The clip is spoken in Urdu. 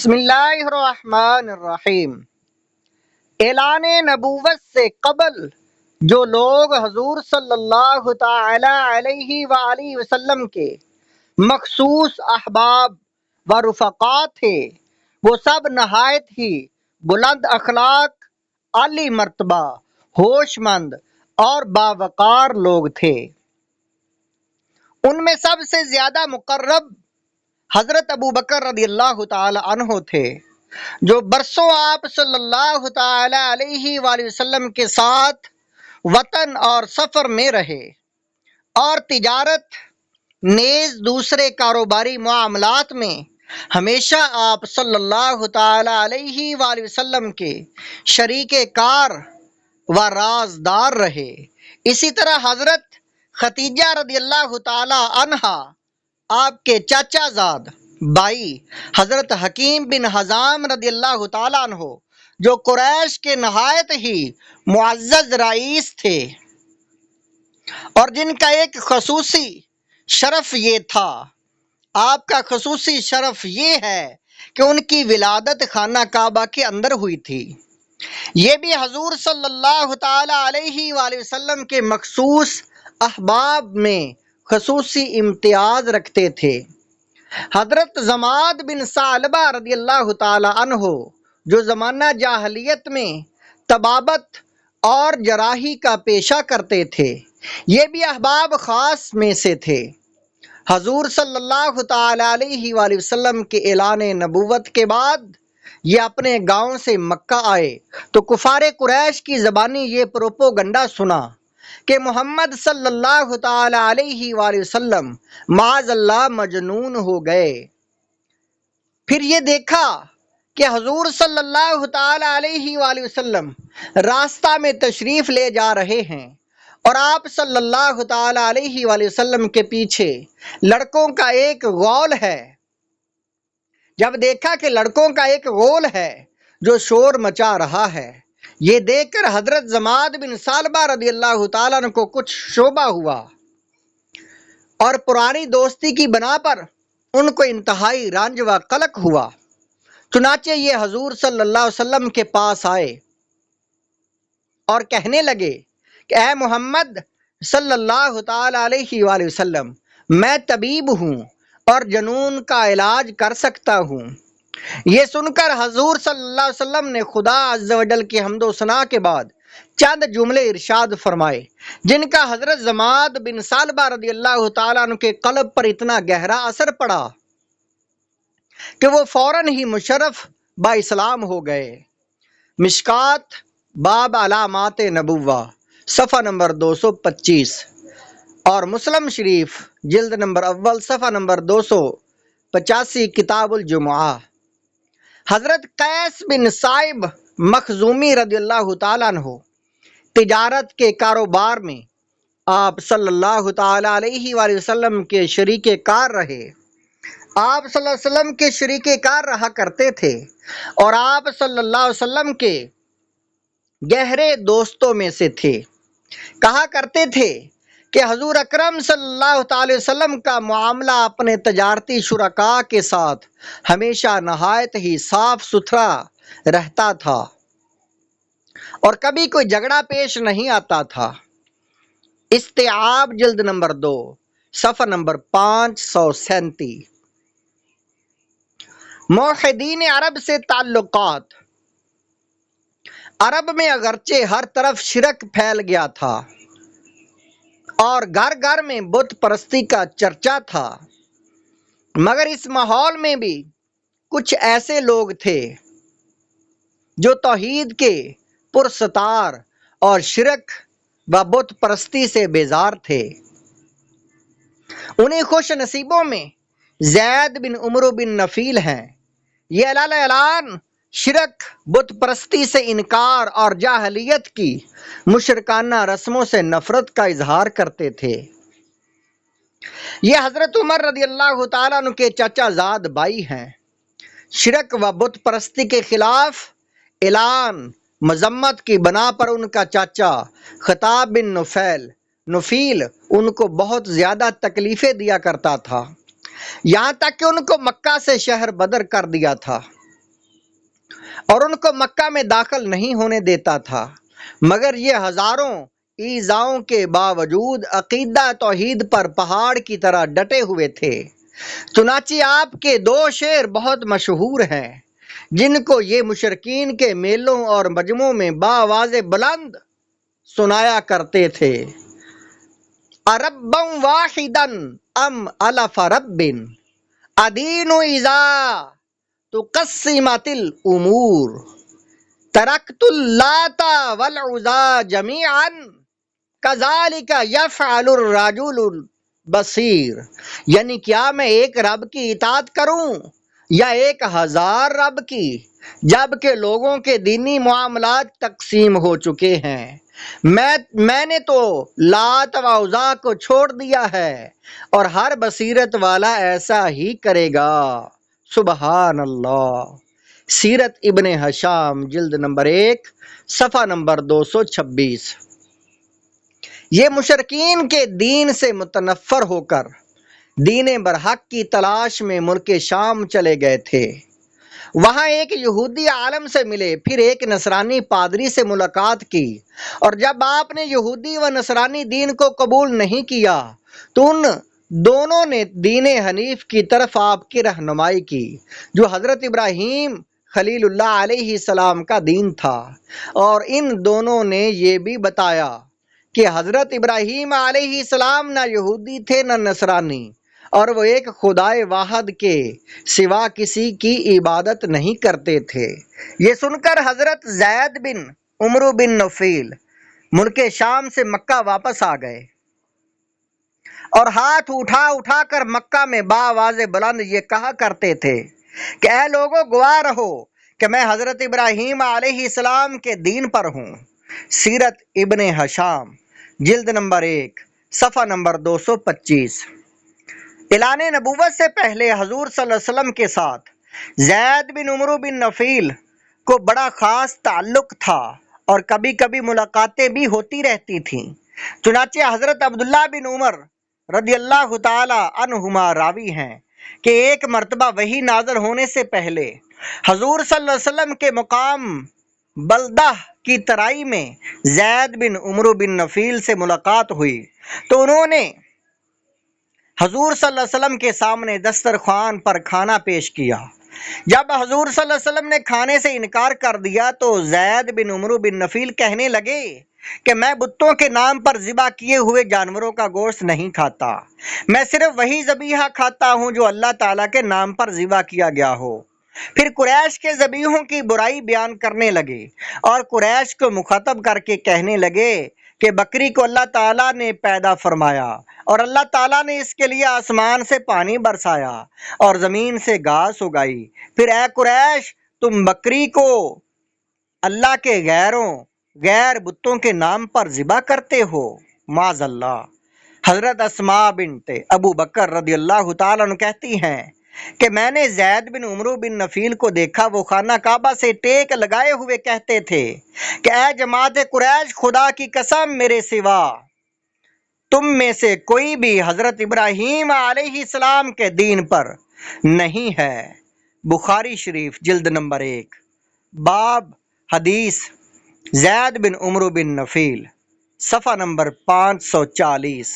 بسم اللہ الرحمن الرحیم۔ اعلان نبوت سے قبل جو لوگ حضور صلی اللہ تعالی علیہ وآلہ وسلم کے مخصوص احباب و رفقا تھے، وہ سب نہایت ہی بلند اخلاق، عالی مرتبہ، ہوش مند اور باوقار لوگ تھے۔ ان میں سب سے زیادہ مقرب حضرت ابو بکر رضی اللہ تعالی عنہ تھے، جو برسوں آپ صلی اللہ تعالی علیہ وآلہ وسلم کے ساتھ وطن اور سفر میں رہے، اور تجارت نیز دوسرے کاروباری معاملات میں ہمیشہ آپ صلی اللہ تعالی علیہ وآلہ وسلم کے شریک کار و رازدار رہے۔ اسی طرح حضرت خدیجہ رضی اللہ تعالی عنہا آپ کے چاچا زاد بھائی حضرت حکیم بن حزام رضی اللہ تعالیٰ عنہ، جو قریش کے نہایت ہی معزز رئیس تھے، اور جن کا ایک خصوصی شرف یہ تھا، آپ کا خصوصی شرف یہ ہے کہ ان کی ولادت خانہ کعبہ کے اندر ہوئی تھی۔ یہ بھی حضور صلی اللہ تعالی علیہ وآلہ وسلم کے مخصوص احباب میں خصوصی امتیاز رکھتے تھے۔ حضرت زماد بن ثعلبہ رضی اللہ تعالی عنہ، جو زمانہ جاہلیت میں طبابت اور جراحی کا پیشہ کرتے تھے، یہ بھی احباب خاص میں سے تھے۔ حضور صلی اللہ تعالی علیہ وآلہ وسلم کے اعلان نبوت کے بعد یہ اپنے گاؤں سے مکہ آئے تو کفار قریش کی زبانی یہ پروپوگنڈا سنا کہ محمد صلی اللہ تعالی علیہ وآلہ وسلم معاذ اللہ مجنون ہو گئے۔ پھر یہ دیکھا کہ حضور صلی اللہ تعالی علیہ وآلہ وسلم راستہ میں تشریف لے جا رہے ہیں، اور آپ صلی اللہ تعالی علیہ وآلہ وسلم کے پیچھے لڑکوں کا ایک غول ہے۔ جب دیکھا کہ لڑکوں کا ایک غول ہے جو شور مچا رہا ہے، یہ دیکھ کر حضرت زماد بن ثعلبہ رضی اللہ تعالیٰ عنہ کو کچھ شعبہ ہوا، اور پرانی دوستی کی بنا پر ان کو انتہائی رنج و قلق ہوا۔ چنانچہ یہ حضور صلی اللہ علیہ وسلم کے پاس آئے اور کہنے لگے کہ اے محمد صلی اللہ تعالی علیہ وآلہ وسلم، میں طبیب ہوں اور جنون کا علاج کر سکتا ہوں۔ یہ سن کر حضور صلی اللہ علیہ وسلم نے خدا عز و جل کی حمد و ثنا کے بعد چند جملے ارشاد فرمائے، جن کا حضرت زماد بن ثعلبہ رضی اللہ تعالیٰ عنہ کے قلب پر اتنا گہرا اثر پڑا کہ وہ فوراً ہی مشرف با اسلام ہو گئے۔ مشکات باب علامات نبوہ، صفحہ نمبر 225، اور مسلم شریف جلد نمبر اول صفحہ نمبر 285، کتاب الجمعہ۔ حضرت قیس بن صائب مخزومی رضی اللہ تعالیٰ عنہ تجارت کے کاروبار میں آپ صلی اللہ تعالی علیہ وآلہ وسلم کے شریک کار رہے۔ آپ صلی اللہ علیہ وسلم کے شریک کار رہا کرتے تھے، اور آپ صلی اللہ علیہ وسلم کے گہرے دوستوں میں سے تھے۔ کہا کرتے تھے کہ حضور اکرم صلی اللہ تعالی وسلم کا معاملہ اپنے تجارتی شرکاء کے ساتھ ہمیشہ نہایت ہی صاف ستھرا رہتا تھا، اور کبھی کوئی جھگڑا پیش نہیں آتا تھا۔ استیعاب جلد نمبر 2 صفحہ نمبر 537۔ موحدین عرب سے تعلقات۔ عرب میں اگرچہ ہر طرف شرک پھیل گیا تھا اور گھر گھر میں بت پرستی کا چرچا تھا، مگر اس ماحول میں بھی کچھ ایسے لوگ تھے جو توحید کے پرستار اور شرک و بت پرستی سے بیزار تھے۔ انہیں خوش نصیبوں میں زید بن عمرو بن نفیل ہیں۔ یہ اعلان شرک، بت پرستی سے انکار اور جاہلیت کی مشرکانہ رسموں سے نفرت کا اظہار کرتے تھے۔ یہ حضرت عمر رضی اللہ تعالیٰ عنہ کے چچا زاد بھائی ہیں۔ شرک و بت پرستی کے خلاف اعلان مذمت کی بنا پر ان کا چاچا خطاب بن نفیل ان کو بہت زیادہ تکلیفیں دیا کرتا تھا، یہاں تک کہ ان کو مکہ سے شہر بدر کر دیا تھا۔ اور ان کو مکہ میں داخل نہیں ہونے دیتا تھا، مگر یہ ہزاروں ایذاؤں کے باوجود عقیدہ توحید پر پہاڑ کی طرح ڈٹے ہوئے تھے۔ چنانچہ آپ کے دو شعر بہت مشہور ہیں جن کو یہ مشرکین کے میلوں اور مجمعوں میں بآواز بلند سنایا کرتے تھے: اربا واحدا ام الف رب ادین اذا تقسمت الامور ترکت اللات والعزى جميعا کذالک یفعل الرجل البصیر، یعنی کیا میں ایک رب کی اطاعت کروں یا 1000 رب کی، جب کہ لوگوں کے دینی معاملات تقسیم ہو چکے ہیں؟ میں نے تو لات و عزا کو چھوڑ دیا ہے، اور ہر بصیرت والا ایسا ہی کرے گا۔ سبحان اللہ۔ سیرت ابن ہشام جلد نمبر 1 صفحہ نمبر 226۔ یہ مشرکین کے دین سے متنفر ہو کر دین برحق کی تلاش میں ملک شام چلے گئے تھے۔ وہاں ایک یہودی عالم سے ملے، پھر ایک نصرانی پادری سے ملاقات کی، اور جب آپ نے یہودی و نصرانی دین کو قبول نہیں کیا تو ان دونوں نے دین حنیف کی طرف آپ کی رہنمائی کی، جو حضرت ابراہیم خلیل اللہ علیہ السلام کا دین تھا۔ اور ان دونوں نے یہ بھی بتایا کہ حضرت ابراہیم علیہ السلام نہ یہودی تھے نہ نصرانی، اور وہ ایک خدائے واحد کے سوا کسی کی عبادت نہیں کرتے تھے۔ یہ سن کر حضرت زید بن عمرو بن نفیل ملک شام سے مکہ واپس آ گئے اور ہاتھ اٹھا اٹھا کر مکہ میں بآواز بلند یہ کہا کرتے تھے کہ اے لوگو، گواہ رہو کہ میں حضرت ابراہیم علیہ السلام کے دین پر ہوں۔ سیرت ابن ہشام جلد نمبر 1 صفحہ نمبر 225۔ اعلان نبوت سے پہلے حضور صلی اللہ علیہ وسلم کے ساتھ زید بن عمرو بن نفیل کو بڑا خاص تعلق تھا، اور کبھی کبھی ملاقاتیں بھی ہوتی رہتی تھیں۔ چنانچہ حضرت عبداللہ بن عمر رضی اللہ تعالی عنہما راوی ہیں کہ ایک مرتبہ وحی نازل ہونے سے پہلے حضور صلی اللہ علیہ وسلم کے مقام بلدہ کی ترائی میں زید بن عمرو بن نفیل سے ملاقات ہوئی تو انہوں نے حضور صلی اللہ علیہ وسلم کے سامنے دسترخوان پر کھانا پیش کیا۔ جب حضور صلی اللہ علیہ وسلم نے کھانے سے انکار کر دیا تو زید بن عمرو بن نفیل کہنے لگے کہ میں بتوں کے نام پر ذبح کیے ہوئے جانوروں کا گوشت نہیں کھاتا، میں صرف وہی ذبیحہ کھاتا ہوں جو اللہ تعالیٰ کے نام پر ذبح کیا گیا ہو۔ پھر قریش کے ذبیحوں کی برائی بیان کرنے لگے اور قریش کو مخاطب کر کے کہنے لگے کہ بکری کو اللہ تعالیٰ نے پیدا فرمایا، اور اللہ تعالیٰ نے اس کے لیے آسمان سے پانی برسایا اور زمین سے گھاس اگائی۔ پھر اے قریش، تم بکری کو اللہ کے غیر بتوں کے نام پر ذبح کرتے ہو، معاذ اللہ۔ حضرت اسماء بنت ابو بکر رضی اللہ تعالیٰ عنہ کہتی ہیں کہ میں نے زید بن عمرو بن نفیل کو دیکھا، وہ خانہ کعبہ سے ٹیک لگائے ہوئے کہتے تھے کہ اے جماعت قریش، خدا کی قسم میرے سوا تم میں سے کوئی بھی حضرت ابراہیم علیہ السلام کے دین پر نہیں ہے۔ بخاری شریف جلد نمبر 1 باب حدیث زید بن عمرو بن نفیل صفحہ نمبر 540۔